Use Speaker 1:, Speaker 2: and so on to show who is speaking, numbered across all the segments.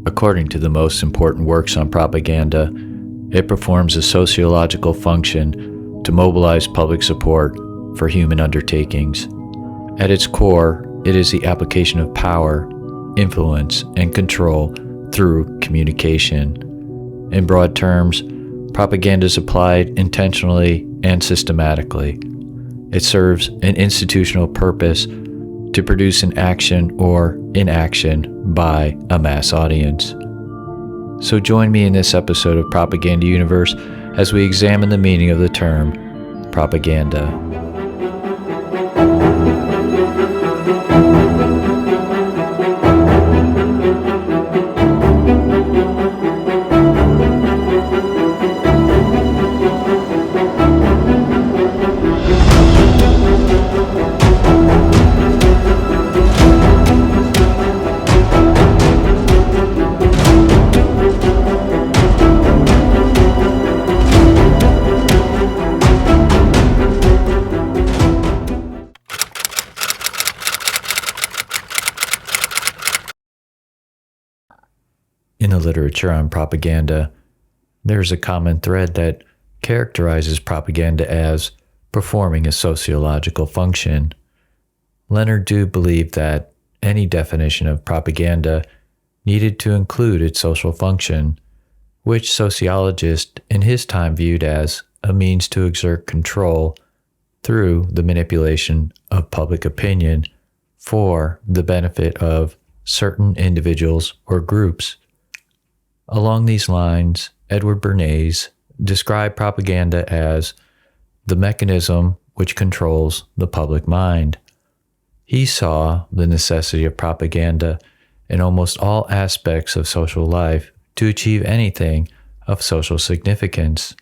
Speaker 1: According to the most important works on propaganda, it performs a sociological function to mobilize public support for human undertakings. At its core, it is the application of power, influence, and control through communication. In broad terms, propaganda is applied intentionally and systematically. It serves an institutional purpose to produce an action or inaction by a mass audience. So join me in this episode of Propaganda Universe as we examine the meaning of the term propaganda. In the literature on propaganda, there's a common thread that characterizes propaganda as performing a sociological function. Leonard Dew believed that any definition of propaganda needed to include its social function, which sociologists in his time viewed as a means to exert control through the manipulation of public opinion for the benefit of certain individuals or groups. Along these lines, Edward Bernays described propaganda as the mechanism which controls the public mind. He saw the necessity of propaganda in almost all aspects of social life to achieve anything of social significance.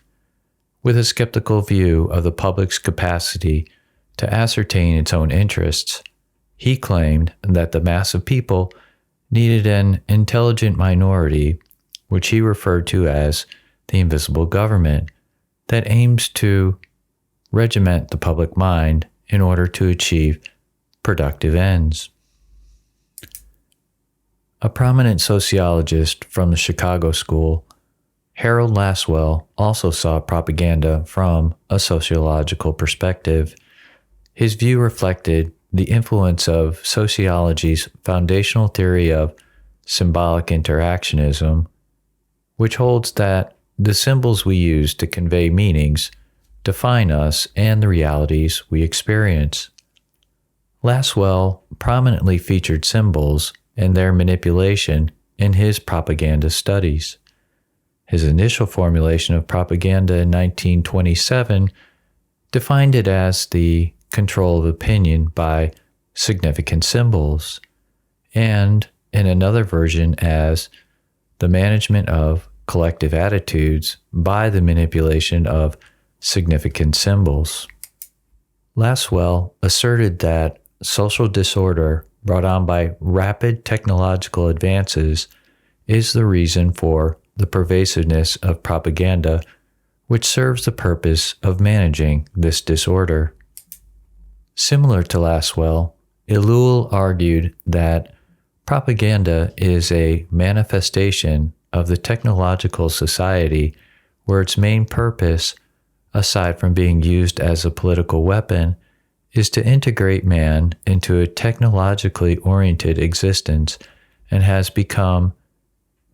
Speaker 1: With a skeptical view of the public's capacity to ascertain its own interests, he claimed that the mass of people needed an intelligent minority, which he referred to as the invisible government, that aims to regiment the public mind in order to achieve productive ends. A prominent sociologist from the Chicago School, Harold Lasswell, also saw propaganda from a sociological perspective. His view reflected the influence of sociology's foundational theory of symbolic interactionism, which holds that the symbols we use to convey meanings define us and the realities we experience. Lasswell prominently featured symbols and their manipulation in his propaganda studies. His initial formulation of propaganda in 1927 defined it as the control of opinion by significant symbols, and in another version as the management of collective attitudes by the manipulation of significant symbols. Lasswell asserted that social disorder brought on by rapid technological advances is the reason for the pervasiveness of propaganda, which serves the purpose of managing this disorder. Similar to Lasswell, Ellul argued that propaganda is a manifestation of the technological society where its main purpose, aside from being used as a political weapon, is to integrate man into a technologically oriented existence and has become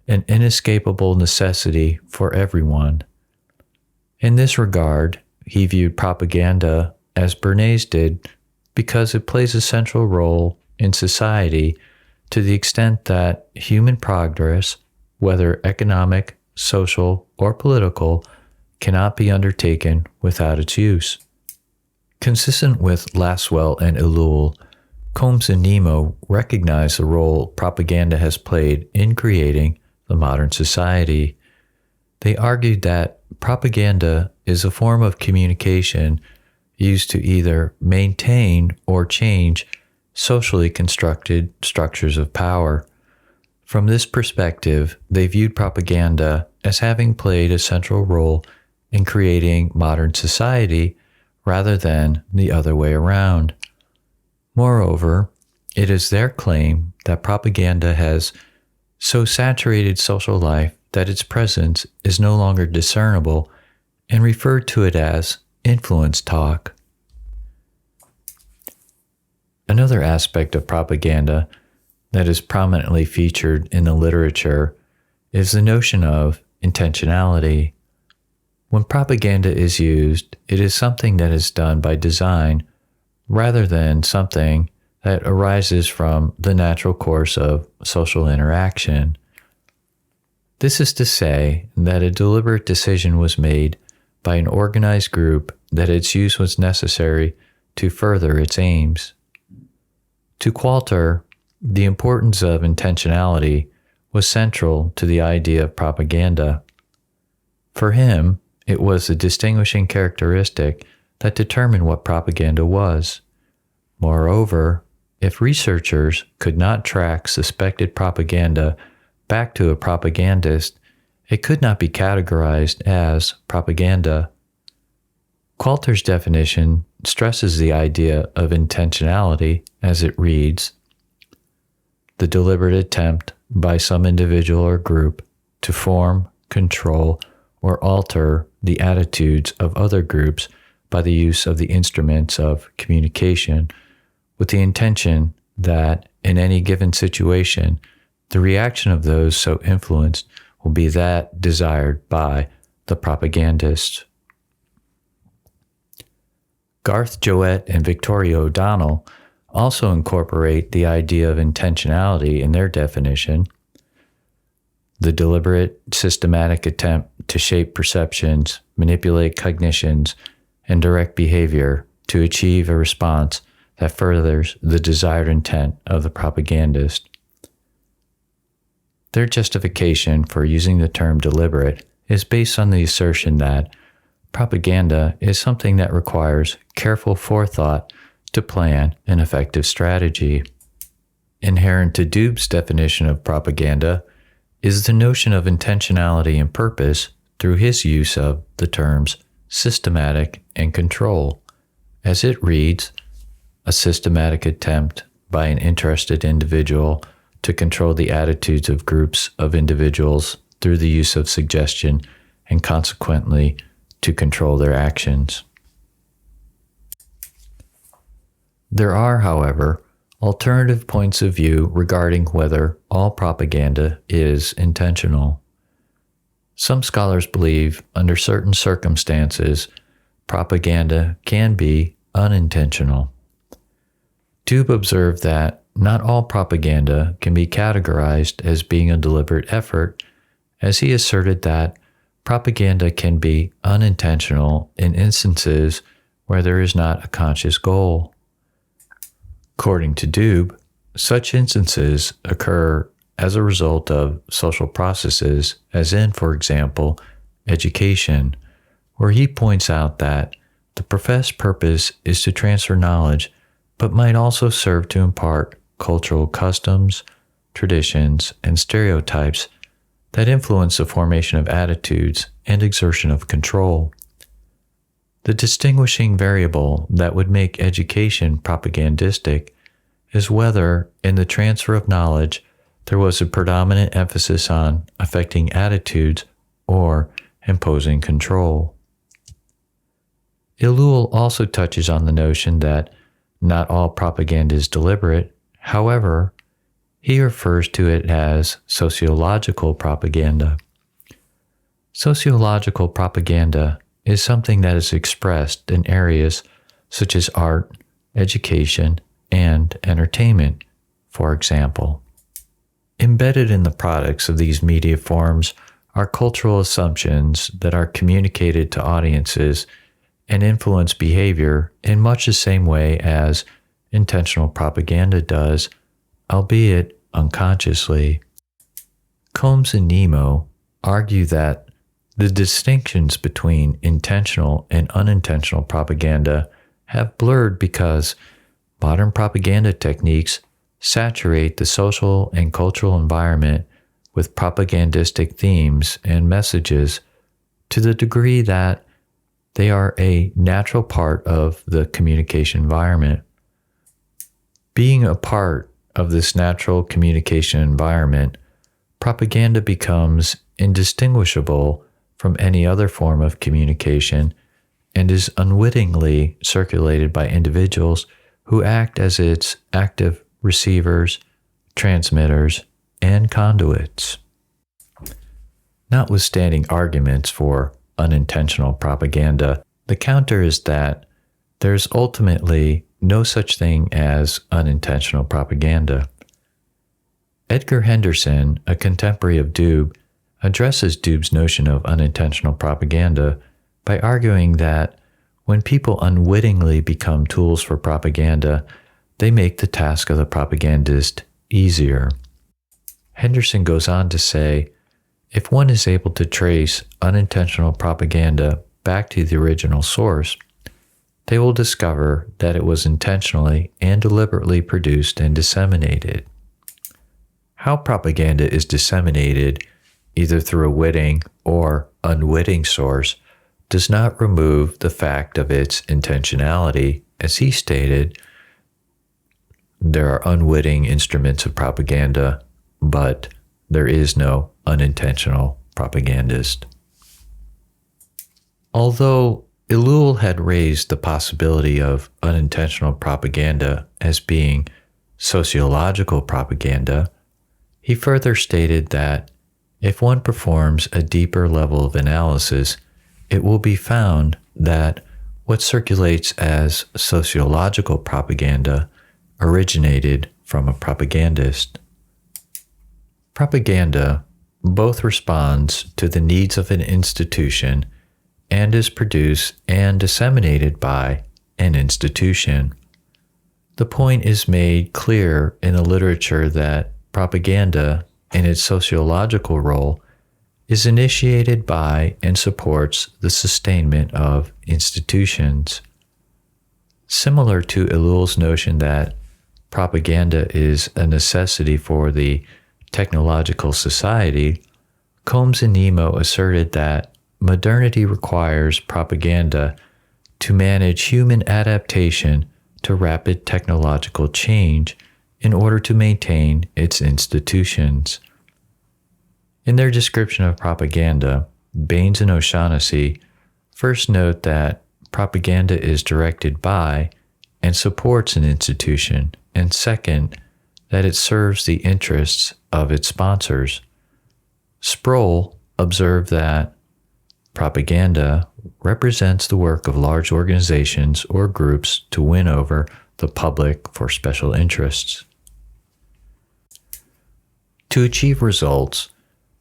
Speaker 1: an inescapable necessity for everyone. In this regard, he viewed propaganda as Bernays did because it plays a central role in society to the extent that human progress, whether economic, social, or political, cannot be undertaken without its use. Consistent with Lasswell and Ellul, Combs and Nemo recognize the role propaganda has played in creating the modern society. They argued that propaganda is a form of communication used to either maintain or change socially constructed structures of power. From this perspective, they viewed propaganda as having played a central role in creating modern society rather than the other way around. Moreover, It is their claim that propaganda has so saturated social life that its presence is no longer discernible and referred to it as influence talk. Another aspect of propaganda that is prominently featured in the literature is the notion of intentionality. When propaganda is used, it is something that is done by design rather than something that arises from the natural course of social interaction. This is to say that a deliberate decision was made by an organized group that its use was necessary to further its aims. To Qualter, the importance of intentionality was central to the idea of propaganda. For him, it was a distinguishing characteristic that determined what propaganda was. Moreover, if researchers could not track suspected propaganda back to a propagandist, it could not be categorized as propaganda. Qualter's definition stresses the idea of intentionality as it reads, "The deliberate attempt by some individual or group to form, control, or alter the attitudes of other groups by the use of the instruments of communication, with the intention that, in any given situation, the reaction of those so influenced will be that desired by the propagandist." Garth Joette and Victoria O'Donnell also incorporate the idea of intentionality in their definition. The deliberate, systematic attempt to shape perceptions, manipulate cognitions, and direct behavior to achieve a response that furthers the desired intent of the propagandist. Their justification for using the term deliberate is based on the assertion that propaganda is something that requires careful forethought to plan an effective strategy. Inherent to Dub's definition of propaganda is the notion of intentionality and purpose through his use of the terms systematic and control. As it reads, "A systematic attempt by an interested individual to control the attitudes of groups of individuals through the use of suggestion and consequently to control their actions." There are, however, alternative points of view regarding whether all propaganda is intentional. Some scholars believe, under certain circumstances, propaganda can be unintentional. Dube observed that not all propaganda can be categorized as being a deliberate effort, as he asserted that propaganda can be unintentional in instances where there is not a conscious goal. According to Dube, such instances occur as a result of social processes, as in, for example, education, where he points out that the professed purpose is to transfer knowledge, but might also serve to impart cultural customs, traditions, and stereotypes that influence the formation of attitudes and exertion of control. The distinguishing variable that would make education propagandistic is whether, in the transfer of knowledge, there was a predominant emphasis on affecting attitudes or imposing control. Ellul also touches on the notion that not all propaganda is deliberate. However, he refers to it as sociological propaganda. Sociological propaganda is something that is expressed in areas such as art, education, and entertainment, for example. Embedded in the products of these media forms are cultural assumptions that are communicated to audiences and influence behavior in much the same way as intentional propaganda does, albeit unconsciously. Combs and Nemo argue that the distinctions between intentional and unintentional propaganda have blurred because modern propaganda techniques saturate the social and cultural environment with propagandistic themes and messages to the degree that they are a natural part of the communication environment. Being a part of this natural communication environment, propaganda becomes indistinguishable from any other form of communication and is unwittingly circulated by individuals who act as its active receivers, transmitters, and conduits. Notwithstanding arguments for unintentional propaganda, the counter is that there's ultimately no such thing as unintentional propaganda. Edgar Henderson, a contemporary of Doob, addresses Doob's notion of unintentional propaganda by arguing that when people unwittingly become tools for propaganda, they make the task of the propagandist easier. Henderson goes on to say, if one is able to trace unintentional propaganda back to the original source, they will discover that it was intentionally and deliberately produced and disseminated. How propaganda is disseminated, either through a witting or unwitting source, does not remove the fact of its intentionality. As he stated, there are unwitting instruments of propaganda, but there is no unintentional propagandist. Although Ellul had raised the possibility of unintentional propaganda as being sociological propaganda, he further stated that if one performs a deeper level of analysis, it will be found that what circulates as sociological propaganda originated from a propagandist. Propaganda both responds to the needs of an institution and is produced and disseminated by an institution. The point is made clear in the literature that propaganda, in its sociological role, is initiated by and supports the sustainment of institutions. Similar to Ellul's notion that propaganda is a necessity for the technological society, Combs and Nemo asserted that modernity requires propaganda to manage human adaptation to rapid technological change in order to maintain its institutions. In their description of propaganda, Baines and O'Shaughnessy first note that propaganda is directed by and supports an institution, and second, that it serves the interests of its sponsors. Sproul observed that propaganda represents the work of large organizations or groups to win over the public for special interests. To achieve results,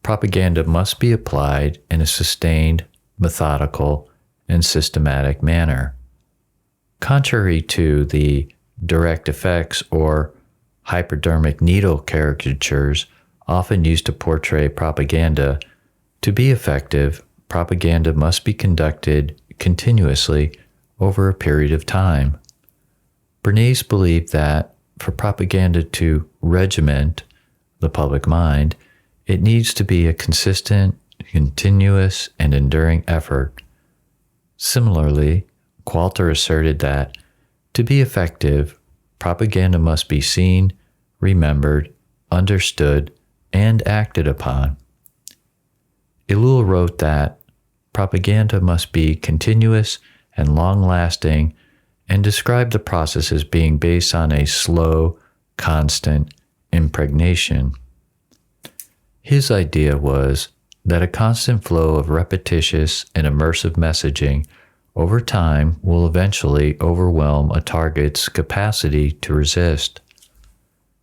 Speaker 1: propaganda must be applied in a sustained, methodical, and systematic manner. Contrary to the direct effects or hypodermic needle caricatures often used to portray propaganda, to be effective, propaganda must be conducted continuously over a period of time. Bernays believed that for propaganda to regiment the public mind, it needs to be a consistent, continuous, and enduring effort. Similarly, Qualter asserted that to be effective, propaganda must be seen, remembered, understood, and acted upon. Ellul wrote that propaganda must be continuous and long-lasting, and described the process as being based on a slow, constant impregnation. His idea was that a constant flow of repetitious and immersive messaging over time will eventually overwhelm a target's capacity to resist.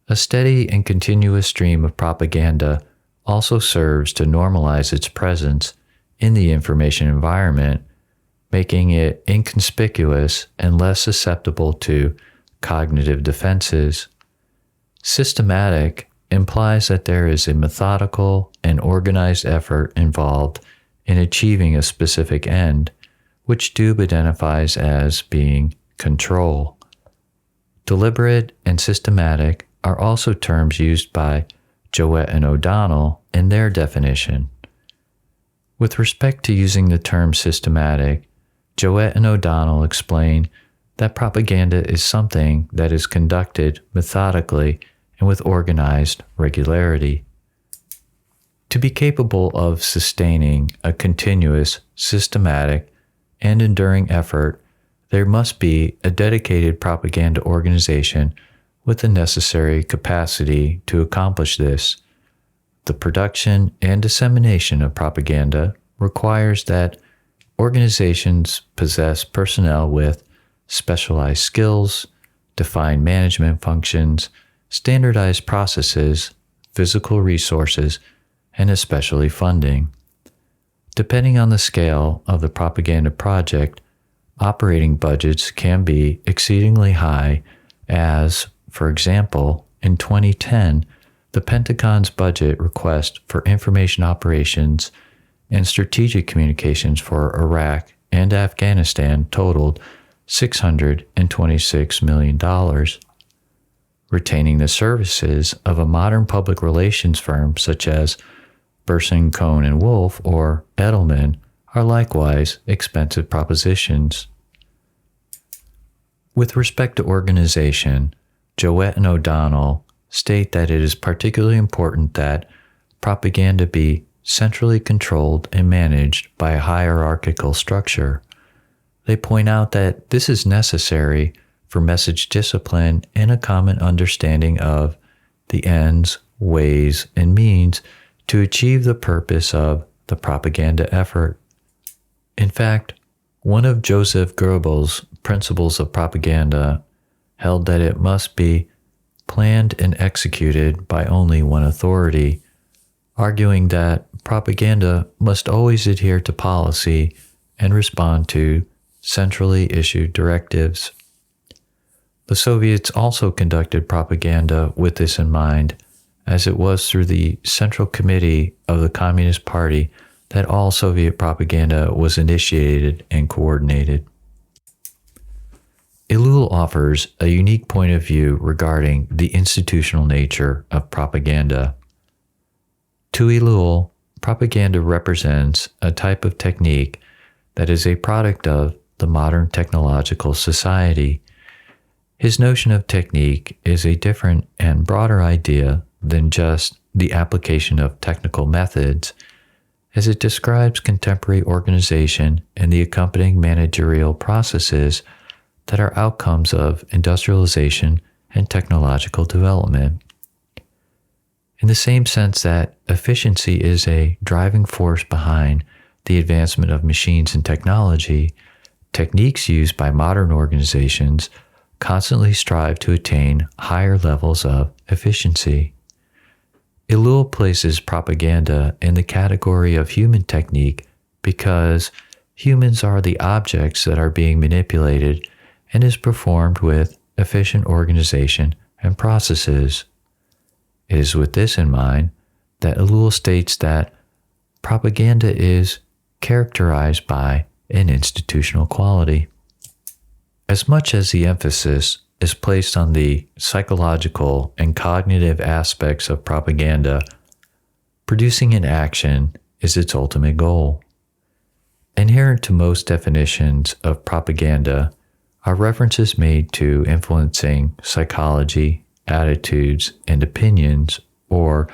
Speaker 1: A steady and continuous stream of propaganda also serves to normalize its presence in the information environment, making it inconspicuous and less susceptible to cognitive defenses. Systematic implies that there is a methodical and organized effort involved in achieving a specific end, which Doob identifies as being control. Deliberate and systematic are also terms used by Jowett and O'Donnell in their definition. With respect to using the term systematic, Jowett and O'Donnell explain that propaganda is something that is conducted methodically and with organized regularity. To be capable of sustaining a continuous, systematic, and enduring effort, there must be a dedicated propaganda organization with the necessary capacity to accomplish this. The production and dissemination of propaganda requires that organizations possess personnel with specialized skills, defined management functions, standardized processes, physical resources, and especially funding. Depending on the scale of the propaganda project, operating budgets can be exceedingly high as, for example, in 2010, the Pentagon's budget request for information operations and strategic communications for Iraq and Afghanistan totaled $626 million. Retaining the services of a modern public relations firm such as Burson, Cohn and Wolf or Edelman are likewise expensive propositions. With respect to organization, Jowett and O'Donnell state that it is particularly important that propaganda be centrally controlled and managed by a hierarchical structure. They point out that this is necessary for message discipline and a common understanding of the ends, ways, and means to achieve the purpose of the propaganda effort. In fact, one of Joseph Goebbels' principles of propaganda held that it must be planned and executed by only one authority, arguing that propaganda must always adhere to policy and respond to centrally issued directives. The Soviets also conducted propaganda with this in mind, as it was through the Central Committee of the Communist Party that all Soviet propaganda was initiated and coordinated. Ellul offers a unique point of view regarding the institutional nature of propaganda. To Ellul, propaganda represents a type of technique that is a product of the modern technological society. His notion of technique is a different and broader idea than just the application of technical methods, as it describes contemporary organization and the accompanying managerial processes that are outcomes of industrialization and technological development. In the same sense that efficiency is a driving force behind the advancement of machines and technology, techniques used by modern organizations constantly strive to attain higher levels of efficiency. Ellul places propaganda in the category of human technique because humans are the objects that are being manipulated and is performed with efficient organization and processes. It is with this in mind that Ellul states that propaganda is characterized by an institutional quality. As much as the emphasis is placed on the psychological and cognitive aspects of propaganda, producing an action is its ultimate goal. Inherent to most definitions of propaganda are references made to influencing psychology, attitudes, and opinions, or,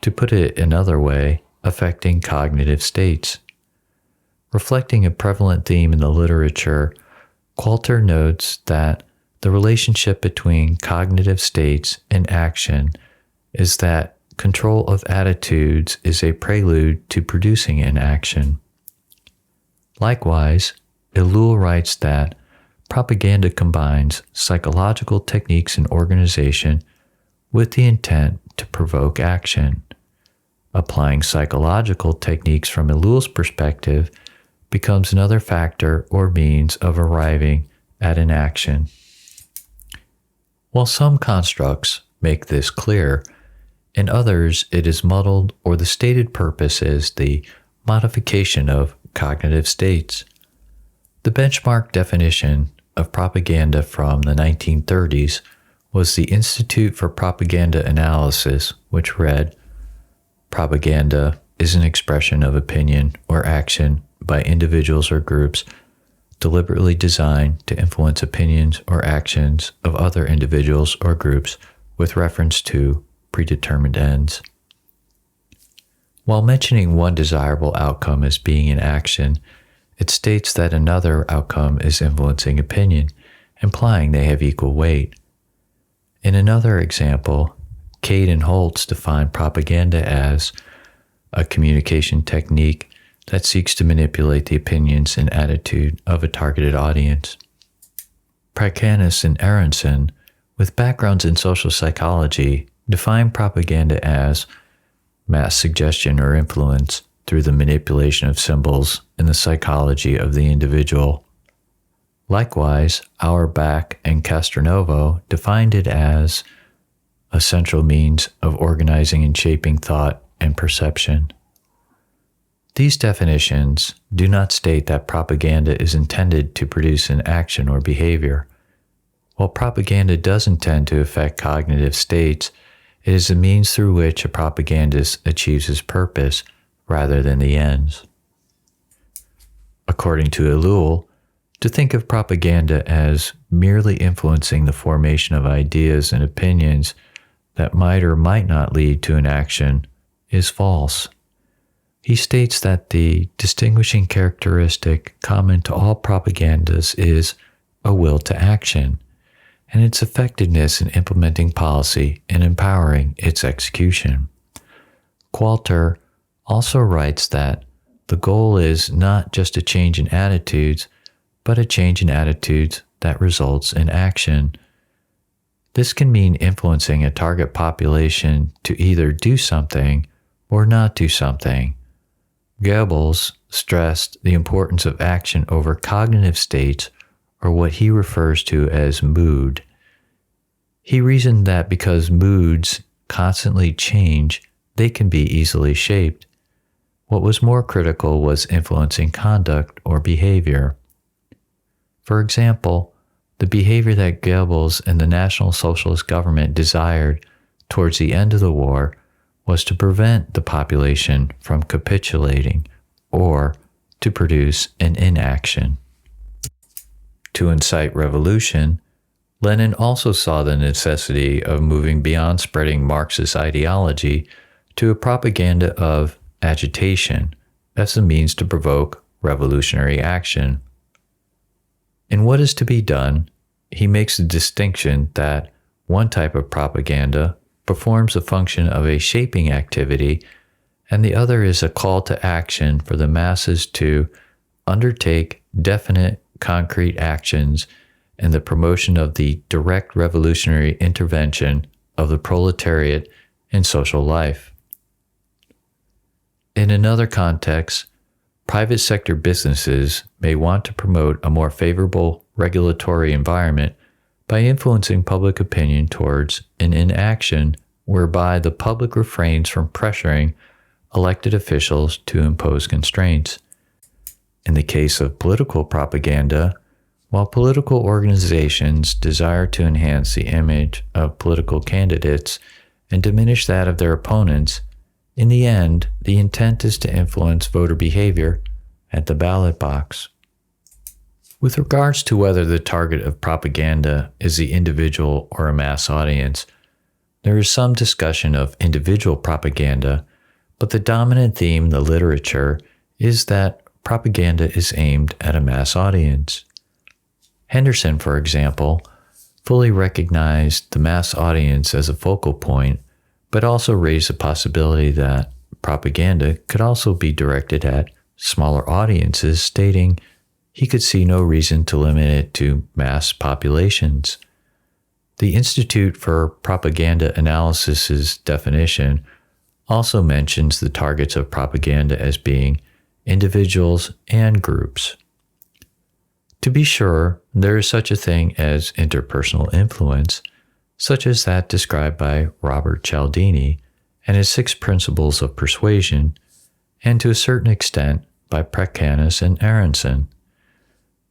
Speaker 1: to put it another way, affecting cognitive states. Reflecting a prevalent theme in the literature, Coulter notes that the relationship between cognitive states and action is that control of attitudes is a prelude to producing an action. Likewise, Ellul writes that propaganda combines psychological techniques in organization with the intent to provoke action. Applying psychological techniques from Ellul's perspective becomes another factor or means of arriving at an action. While some constructs make this clear, in others it is muddled or the stated purpose is the modification of cognitive states. The benchmark definition of propaganda from the 1930s was the Institute for Propaganda Analysis, which read, "Propaganda is an expression of opinion or action by individuals or groups deliberately designed to influence opinions or actions of other individuals or groups with reference to predetermined ends. While mentioning one desirable outcome as being an action, it states that another outcome is influencing opinion, implying they have equal weight. In another example, Cade and Holtz define propaganda as a communication technique that seeks to manipulate the opinions and attitude of a targeted audience. Pracanis and Aronson, with backgrounds in social psychology, define propaganda as mass suggestion or influence through the manipulation of symbols in the psychology of the individual. Likewise, Auerbach and Castronovo defined it as a central means of organizing and shaping thought and perception. These definitions do not state that propaganda is intended to produce an action or behavior. While propaganda does intend to affect cognitive states, it is a means through which a propagandist achieves his purpose rather than the ends. According to Ellul, to think of propaganda as merely influencing the formation of ideas and opinions that might or might not lead to an action is false. He states that the distinguishing characteristic common to all propagandas is a will to action, and its effectiveness in implementing policy and empowering its execution. Qualter also writes that the goal is not just a change in attitudes, but a change in attitudes that results in action. This can mean influencing a target population to either do something or not do something. Goebbels stressed the importance of action over cognitive states, or what he refers to as mood. He reasoned that because moods constantly change, they can be easily shaped. What was more critical was influencing conduct or behavior. For example, the behavior that Goebbels and the National Socialist government desired towards the end of the war was to prevent the population from capitulating or to produce an inaction. To incite revolution, Lenin also saw the necessity of moving beyond spreading Marxist ideology to a propaganda of agitation as a means to provoke revolutionary action. In What is to be Done, he makes the distinction that one type of propaganda performs the function of a shaping activity, and the other is a call to action for the masses to undertake definite, concrete actions in the promotion of the direct revolutionary intervention of the proletariat in social life. In another context, private sector businesses may want to promote a more favorable regulatory environment by influencing public opinion towards an inaction whereby the public refrains from pressuring elected officials to impose constraints. In the case of political propaganda, while political organizations desire to enhance the image of political candidates and diminish that of their opponents, in the end, the intent is to influence voter behavior at the ballot box. With regards to whether the target of propaganda is the individual or a mass audience, there is some discussion of individual propaganda, but the dominant theme in the literature is that propaganda is aimed at a mass audience. Henderson, for example, fully recognized the mass audience as a focal point, but also raised the possibility that propaganda could also be directed at smaller audiences, stating he could see no reason to limit it to mass populations. The Institute for Propaganda Analysis's definition also mentions the targets of propaganda as being individuals and groups. To be sure, there is such a thing as interpersonal influence, such as that described by Robert Cialdini and his 6 principles of persuasion, and to a certain extent by Pracanis and Aronson.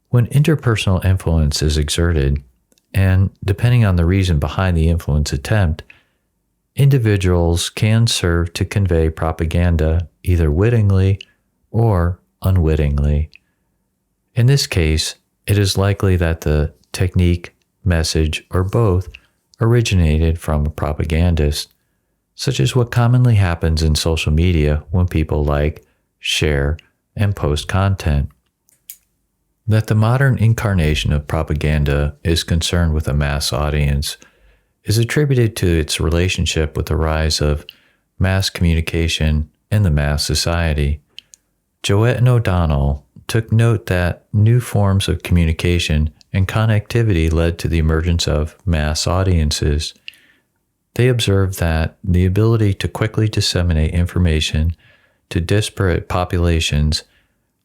Speaker 1: When interpersonal influence is exerted, and depending on the reason behind the influence attempt, individuals can serve to convey propaganda either wittingly or unwittingly. In this case, it is likely that the technique, message, or both originated from a propagandist, such as what commonly happens in social media when people like, share, and post content. That the modern incarnation of propaganda is concerned with a mass audience is attributed to its relationship with the rise of mass communication and the mass society. Jowett and O'Donnell took note that new forms of communication and connectivity led to the emergence of mass audiences. They observed that the ability to quickly disseminate information to disparate populations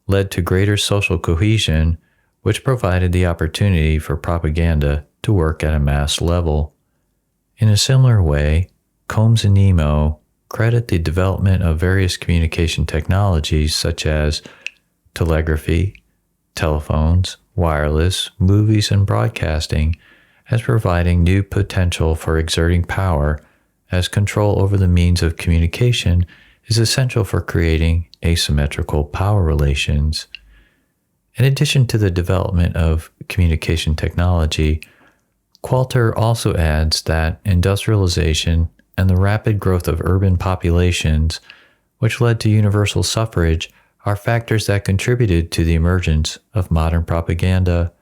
Speaker 1: led to greater social cohesion, which provided the opportunity for propaganda to work at a mass level. In a similar way, Combs and Nemo credit the development of various communication technologies such as telegraphy, telephones, wireless, movies, and broadcasting as providing new potential for exerting power, as control over the means of communication is essential for creating asymmetrical power relations. In addition to the development of communication technology, Qualter also adds that industrialization and the rapid growth of urban populations, which led to universal suffrage, are factors that contributed to the emergence of modern propaganda.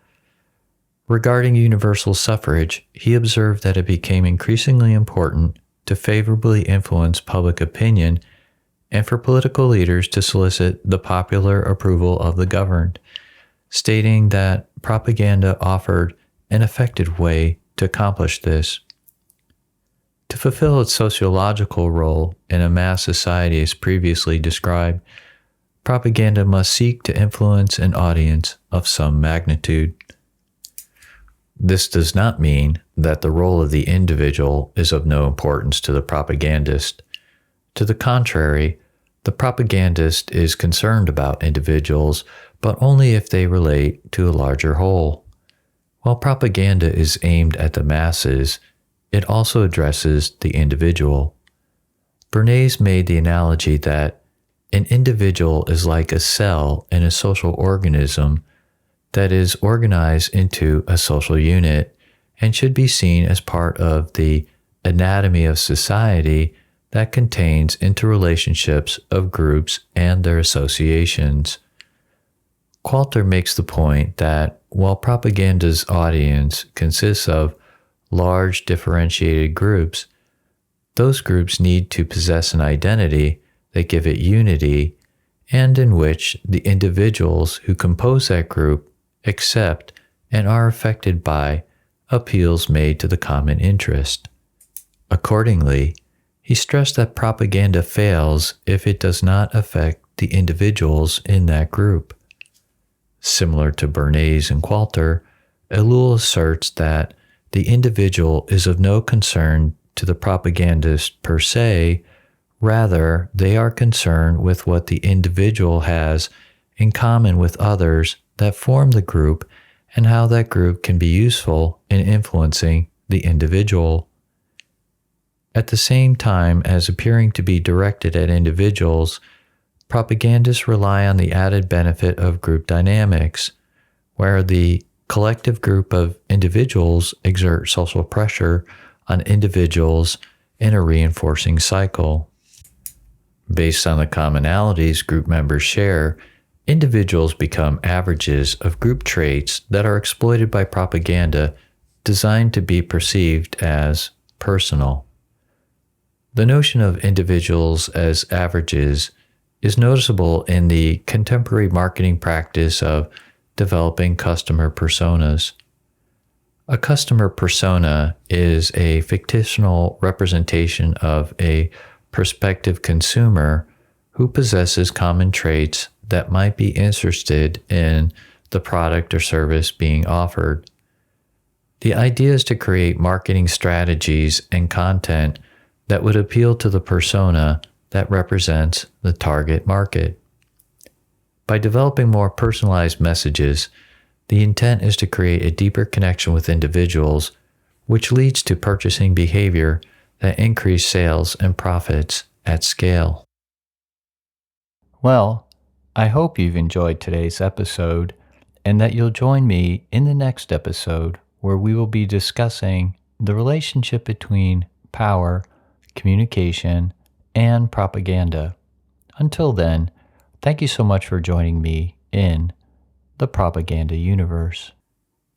Speaker 1: Regarding universal suffrage, he observed that it became increasingly important to favorably influence public opinion and for political leaders to solicit the popular approval of the governed, stating that propaganda offered an effective way to accomplish this. To fulfill its sociological role in a mass society as previously described, propaganda must seek to influence an audience of some magnitude. This does not mean that the role of the individual is of no importance to the propagandist. To the contrary, the propagandist is concerned about individuals, but only if they relate to a larger whole. While propaganda is aimed at the masses, it also addresses the individual. Bernays made the analogy that an individual is like a cell in a social organism that is organized into a social unit and should be seen as part of the anatomy of society that contains interrelationships of groups and their associations. Qualter makes the point that while propaganda's audience consists of large differentiated groups, those groups need to possess an identity that give it unity and in which the individuals who compose that group accept and are affected by appeals made to the common interest. Accordingly, he stressed that propaganda fails if it does not affect the individuals in that group. Similar to Bernays and Qualter, Ellul asserts that the individual is of no concern to the propagandist per se, rather they are concerned with what the individual has in common with others that form the group and how that group can be useful in influencing the individual. At the same time as appearing to be directed at individuals, propagandists rely on the added benefit of group dynamics, where the collective group of individuals exert social pressure on individuals in a reinforcing cycle. Based on the commonalities group members share, individuals become averages of group traits that are exploited by propaganda designed to be perceived as personal. The notion of individuals as averages is noticeable in the contemporary marketing practice of developing customer personas. A customer persona is a fictional representation of a prospective consumer who possesses common traits that might be interested in the product or service being offered. The idea is to create marketing strategies and content that would appeal to the persona that represents the target market. By developing more personalized messages, the intent is to create a deeper connection with individuals, which leads to purchasing behavior that increase sales and profits at scale. Well, I hope you've enjoyed today's episode, and that you'll join me in the next episode where we will be discussing the relationship between power, communication, and propaganda. Until then, thank you so much for joining me in the propaganda universe.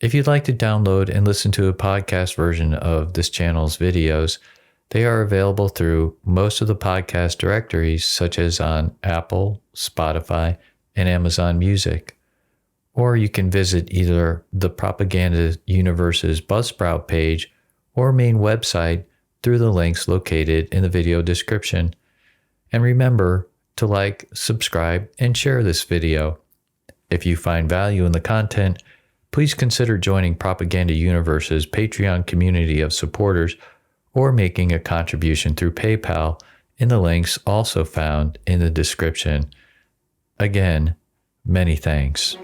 Speaker 1: If you'd like to download and listen to a podcast version of this channel's videos, they are available through most of the podcast directories, such as on Apple, Spotify, and Amazon Music. Or you can visit either the Propaganda Universe's Buzzsprout page or main website through the links located in the video description. And remember to like, subscribe, and share this video. If you find value in the content, please consider joining Propaganda Universe's Patreon community of supporters or making a contribution through PayPal in the links also found in the description. Again, many thanks.